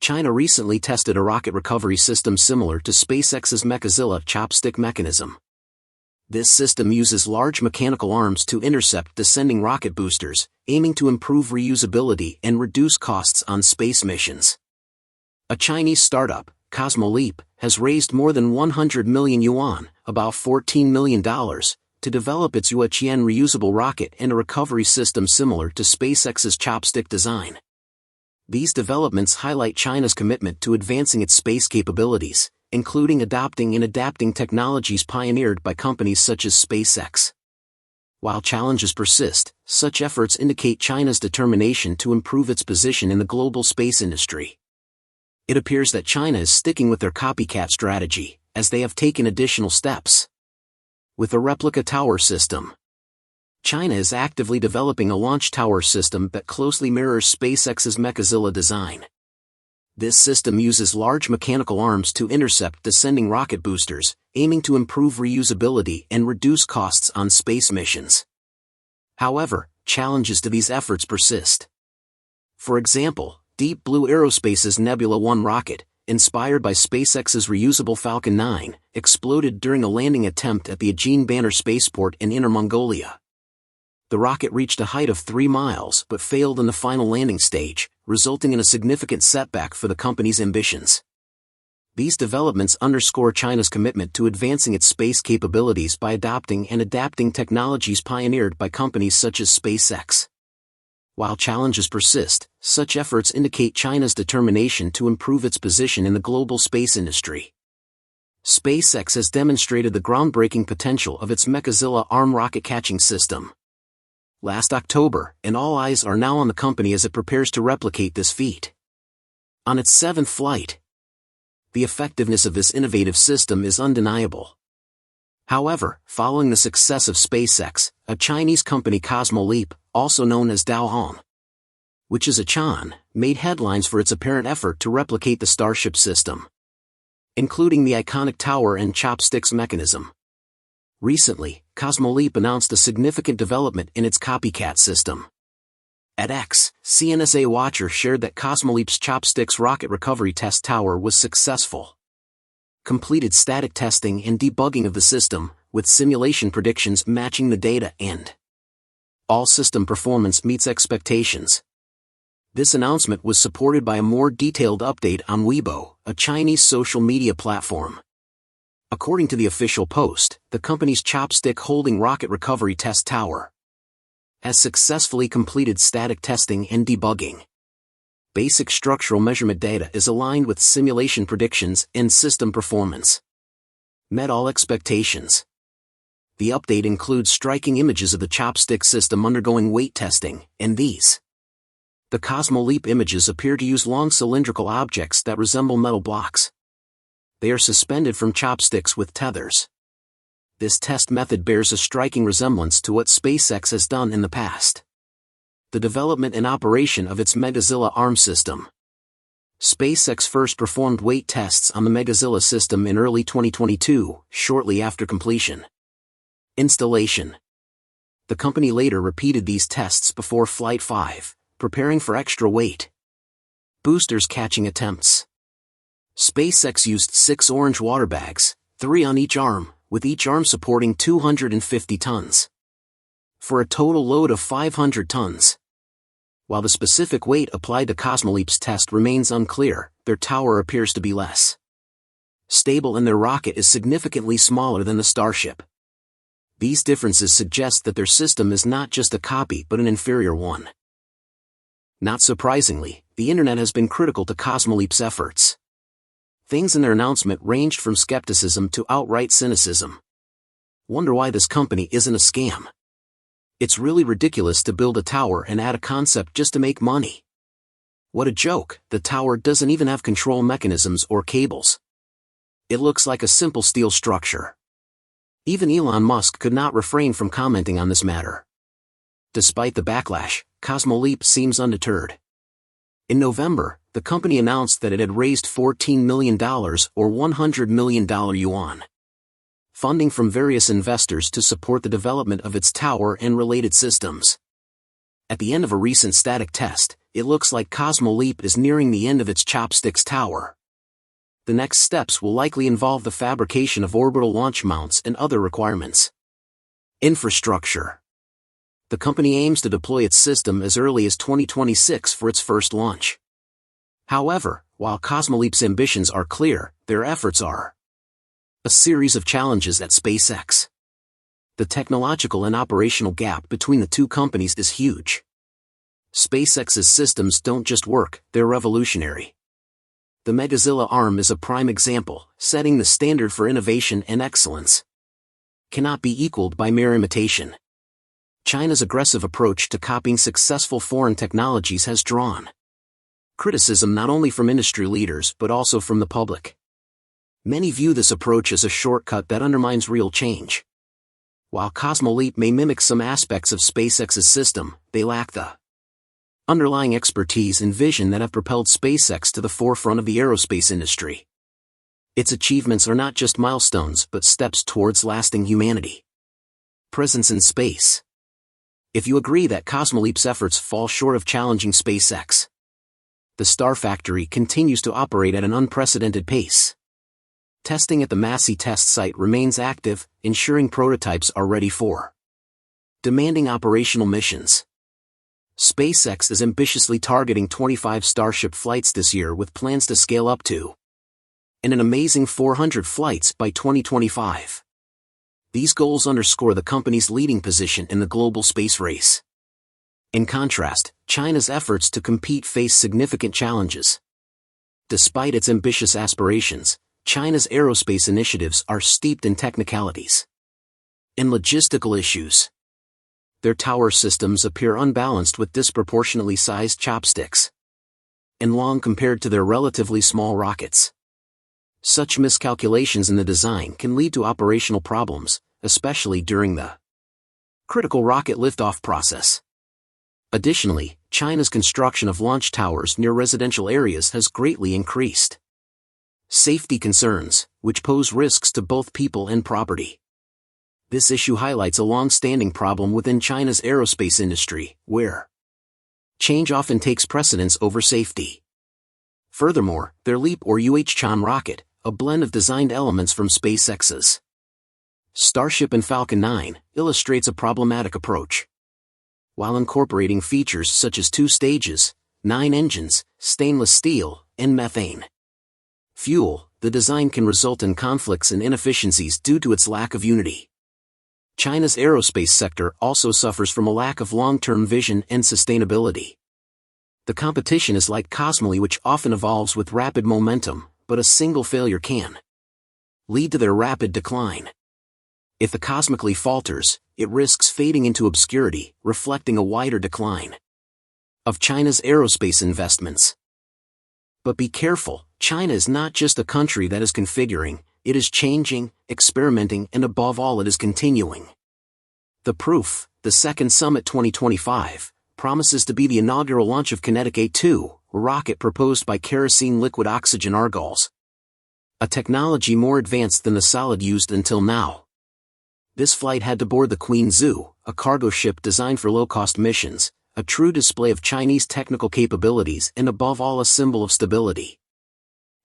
China recently tested a rocket recovery system similar to SpaceX's Mechazilla chopstick mechanism. This system uses large mechanical arms to intercept descending rocket boosters, aiming to improve reusability and reduce costs on space missions. A Chinese startup, Cosmo Leap, has raised more than 100 million yuan, about $14 million, to develop its Yuetian reusable rocket and a recovery system similar to SpaceX's chopstick design. These developments highlight China's commitment to advancing its space capabilities, including adopting and adapting technologies pioneered by companies such as SpaceX. While challenges persist, such efforts indicate China's determination to improve its position in the global space industry. It appears that China is sticking with their copycat strategy, as they have taken additional steps. With a replica tower system, China is actively developing a launch tower system that closely mirrors SpaceX's Mechazilla design. This system uses large mechanical arms to intercept descending rocket boosters, aiming to improve reusability and reduce costs on space missions. However, challenges to these efforts persist. For example, Deep Blue Aerospace's Nebula 1 rocket, inspired by SpaceX's reusable Falcon 9, exploded during a landing attempt at the Aegean Banner spaceport in Inner Mongolia. The rocket reached a height of 3 miles but failed in the final landing stage, resulting in a significant setback for the company's ambitions. These developments underscore China's commitment to advancing its space capabilities by adopting and adapting technologies pioneered by companies such as SpaceX. While challenges persist, such efforts indicate China's determination to improve its position in the global space industry. SpaceX has demonstrated the groundbreaking potential of its Mechazilla arm rocket catching system last October, and all eyes are now on the company as it prepares to replicate this feat. On its 7th flight, the effectiveness of this innovative system is undeniable. However, following the success of SpaceX, a Chinese company Cosmo Leap, also known as Daohong, which is a Chan, made headlines for its apparent effort to replicate the Starship system, including the iconic tower and chopsticks mechanism. Recently, Cosmo Leap announced a significant development in its copycat system. At X, CNSA Watcher shared that Cosmo Leap's chopsticks rocket recovery test tower was successful. Completed static testing and debugging of the system, with simulation predictions matching the data and all system performance meets expectations. This announcement was supported by a more detailed update on Weibo, a Chinese social media platform. According to the official post, the company's chopstick-holding rocket recovery test tower has successfully completed static testing and debugging. Basic structural measurement data is aligned with simulation predictions and system performance. Met all expectations. The update includes striking images of the chopstick system undergoing weight testing, and these. The Cosmo Leap images appear to use long cylindrical objects that resemble metal blocks. They are suspended from chopsticks with tethers. This test method bears a striking resemblance to what SpaceX has done in the past. The development and operation of its Mechazilla arm system. SpaceX first performed weight tests on the Mechazilla system in early 2022, shortly after completion. Installation. The company later repeated these tests before Flight 5, preparing for extra weight. Boosters catching attempts. SpaceX used 6 orange water bags, 3 on each arm, with each arm supporting 250 tons. For a total load of 500 tons. While the specific weight applied to Cosmo Leap's test remains unclear, their tower appears to be less stable and their rocket is significantly smaller than the Starship. These differences suggest that their system is not just a copy but an inferior one. Not surprisingly, the internet has been critical to Cosmo Leap's efforts. Things in their announcement ranged from skepticism to outright cynicism. Wonder why this company isn't a scam. It's really ridiculous to build a tower and add a concept just to make money. What a joke, the tower doesn't even have control mechanisms or cables. It looks like a simple steel structure. Even Elon Musk could not refrain from commenting on this matter. Despite the backlash, Cosmo Leap seems undeterred. In November, the company announced that it had raised $14 million or $100 million yuan. Funding from various investors to support the development of its tower and related systems. At the end of a recent static test, it looks like Cosmo Leap is nearing the end of its chopsticks tower. The next steps will likely involve the fabrication of orbital launch mounts and other requirements. Infrastructure. The company aims to deploy its system as early as 2026 for its first launch. However, while Cosmo Leap's ambitions are clear, their efforts are a series of challenges at SpaceX. The technological and operational gap between the two companies is huge. SpaceX's systems don't just work, they're revolutionary. The Mechazilla arm is a prime example, setting the standard for innovation and excellence. Cannot be equaled by mere imitation. China's aggressive approach to copying successful foreign technologies has drawn criticism not only from industry leaders but also from the public. Many view this approach as a shortcut that undermines real change. While Cosmo Leap may mimic some aspects of SpaceX's system, they lack the underlying expertise and vision that have propelled SpaceX to the forefront of the aerospace industry. Its achievements are not just milestones but steps towards lasting humanity. Presence in space. If you agree that Cosmo Leap's efforts fall short of challenging SpaceX, the Star Factory continues to operate at an unprecedented pace. Testing at the Massey test site remains active, ensuring prototypes are ready for demanding operational missions. SpaceX is ambitiously targeting 25 Starship flights this year with plans to scale up to an amazing 400 flights by 2025. These goals underscore the company's leading position in the global space race. In contrast, China's efforts to compete face significant challenges. Despite its ambitious aspirations, China's aerospace initiatives are steeped in technicalities and logistical issues. Their tower systems appear unbalanced with disproportionately sized chopsticks and long compared to their relatively small rockets. Such miscalculations in the design can lead to operational problems, especially during the critical rocket liftoff process. Additionally, China's construction of launch towers near residential areas has greatly increased safety concerns, which pose risks to both people and property. This issue highlights a long-standing problem within China's aerospace industry, where change often takes precedence over safety. Furthermore, their Leap or UH-Chan rocket, a blend of designed elements from SpaceX's Starship and Falcon 9, illustrates a problematic approach. While incorporating features such as 2 stages, 9 engines, stainless steel, and methane fuel, the design can result in conflicts and inefficiencies due to its lack of unity. China's aerospace sector also suffers from a lack of long-term vision and sustainability. The competition is like Cosmo Leap, which often evolves with rapid momentum, but a single failure can lead to their rapid decline. If the Cosmic Leap falters, it risks fading into obscurity, reflecting a wider decline of China's aerospace investments. But be careful, China is not just a country that is configuring, it is changing, experimenting, and above all it is continuing. The proof, the second Summit 2025, promises to be the inaugural launch of Kinetic A2, a rocket proposed by kerosene liquid oxygen argols, a technology more advanced than the solid used until now. This flight had to board the Queen Zhou, a cargo ship designed for low-cost missions, a true display of Chinese technical capabilities and above all a symbol of stability.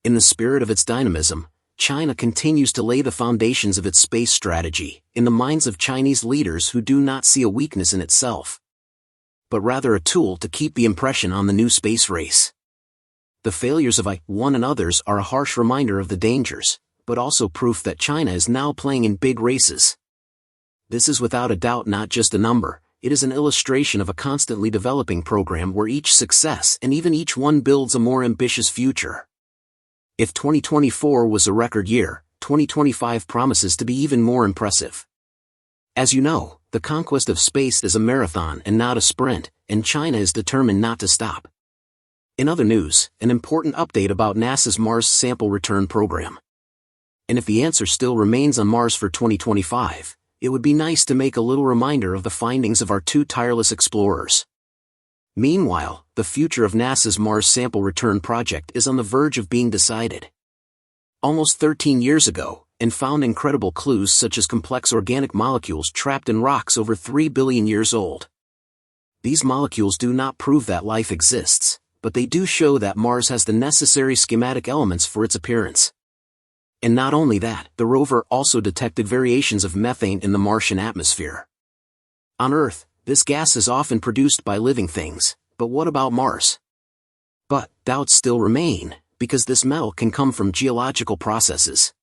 In the spirit of its dynamism, China continues to lay the foundations of its space strategy in the minds of Chinese leaders who do not see a weakness in itself, but rather a tool to keep the impression on the new space race. The failures of I-1 and others are a harsh reminder of the dangers, but also proof that China is now playing in big races. This is without a doubt not just a number, it is an illustration of a constantly developing program where each success and even each one builds a more ambitious future. If 2024 was a record year, 2025 promises to be even more impressive. As you know, the conquest of space is a marathon and not a sprint, and China is determined not to stop. In other news, an important update about NASA's Mars Sample Return program. And if the answer still remains on Mars for 2025, it would be nice to make a little reminder of the findings of our 2 tireless explorers. Meanwhile, the future of NASA's Mars Sample Return project is on the verge of being decided. Almost 13 years ago, and found incredible clues such as complex organic molecules trapped in rocks over 3 billion years old. These molecules do not prove that life exists, but they do show that Mars has the necessary schematic elements for its appearance. And not only that, the rover also detected variations of methane in the Martian atmosphere. On Earth, this gas is often produced by living things, but what about Mars? But doubts still remain, because this metal can come from geological processes.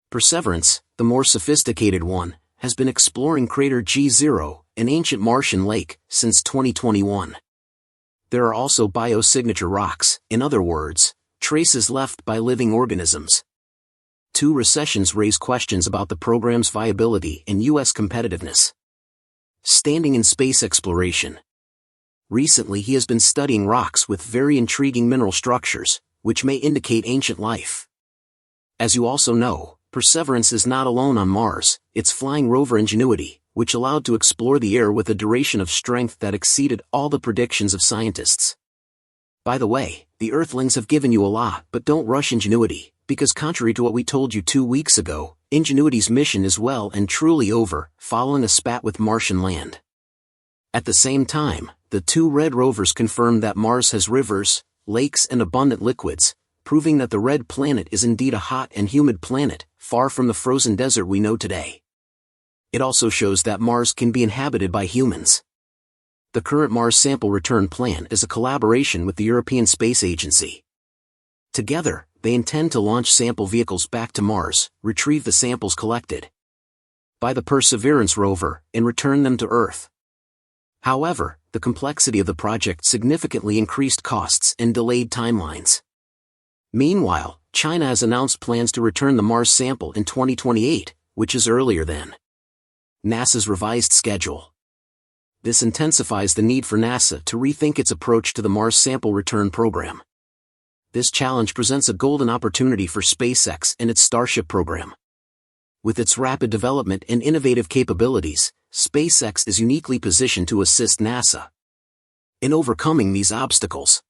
Perseverance, the more sophisticated one, has been exploring crater G0, an ancient Martian lake, since 2021. There are also biosignature rocks, in other words, traces left by living organisms. Two recessions raise questions about the program's viability and U.S. competitiveness. Standing in space exploration. Recently he has been studying rocks with very intriguing mineral structures, which may indicate ancient life. As you also know, Perseverance is not alone on Mars, its flying rover Ingenuity, which allowed to explore the air with a duration of strength that exceeded all the predictions of scientists. By the way, the Earthlings have given you a lot, but don't rush Ingenuity, because contrary to what we told you 2 weeks ago, Ingenuity's mission is well and truly over, following a spat with Martian land. At the same time, the two red rovers confirmed that Mars has rivers, lakes and abundant liquids, proving that the red planet is indeed a hot and humid planet, far from the frozen desert we know today. It also shows that Mars can be inhabited by humans. The current Mars sample return plan is a collaboration with the European Space Agency. Together, they intend to launch sample vehicles back to Mars, retrieve the samples collected by the Perseverance rover, and return them to Earth. However, the complexity of the project significantly increased costs and delayed timelines. Meanwhile, China has announced plans to return the Mars sample in 2028, which is earlier than NASA's revised schedule. This intensifies the need for NASA to rethink its approach to the Mars sample return program. This challenge presents a golden opportunity for SpaceX and its Starship program. With its rapid development and innovative capabilities, SpaceX is uniquely positioned to assist NASA in overcoming these obstacles.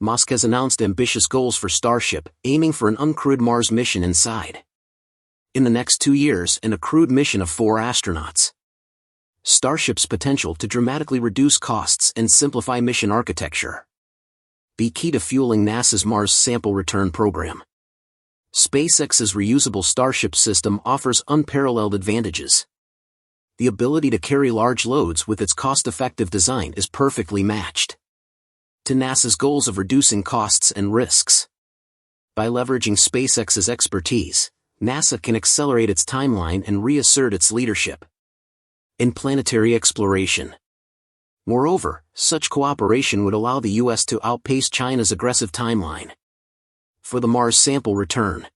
Musk has announced ambitious goals for Starship, aiming for an uncrewed Mars mission inside in the next 2 years and a crewed mission of 4 astronauts. Starship's potential to dramatically reduce costs and simplify mission architecture be key to fueling NASA's Mars sample return program. SpaceX's reusable Starship system offers unparalleled advantages. The ability to carry large loads with its cost-effective design is perfectly matched to NASA's goals of reducing costs and risks. By leveraging SpaceX's expertise, NASA can accelerate its timeline and reassert its leadership in planetary exploration. Moreover, such cooperation would allow the U.S. to outpace China's aggressive timeline for the Mars sample return.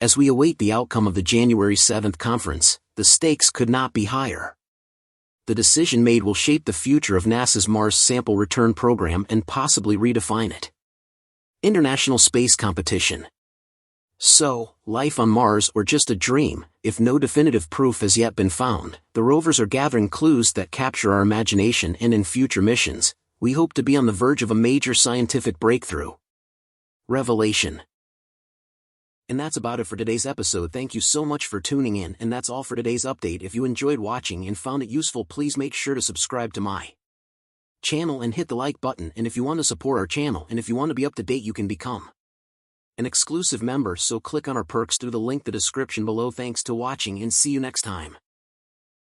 As we await the outcome of the January 7th conference, the stakes could not be higher. The decision made will shape the future of NASA's Mars sample return program and possibly redefine it. International space competition. So, life on Mars or just a dream? If no definitive proof has yet been found, the rovers are gathering clues that capture our imagination, and in future missions, we hope to be on the verge of a major scientific breakthrough. Revelation. And that's about it for today's episode. Thank you so much for tuning in, and that's all for today's update. If you enjoyed watching and found it useful, please make sure to subscribe to my channel and hit the like button. And if you want to support our channel and if you want to be up to date, you can become an exclusive member, so click on our perks through the link in the description below. Thanks to watching and see you next time.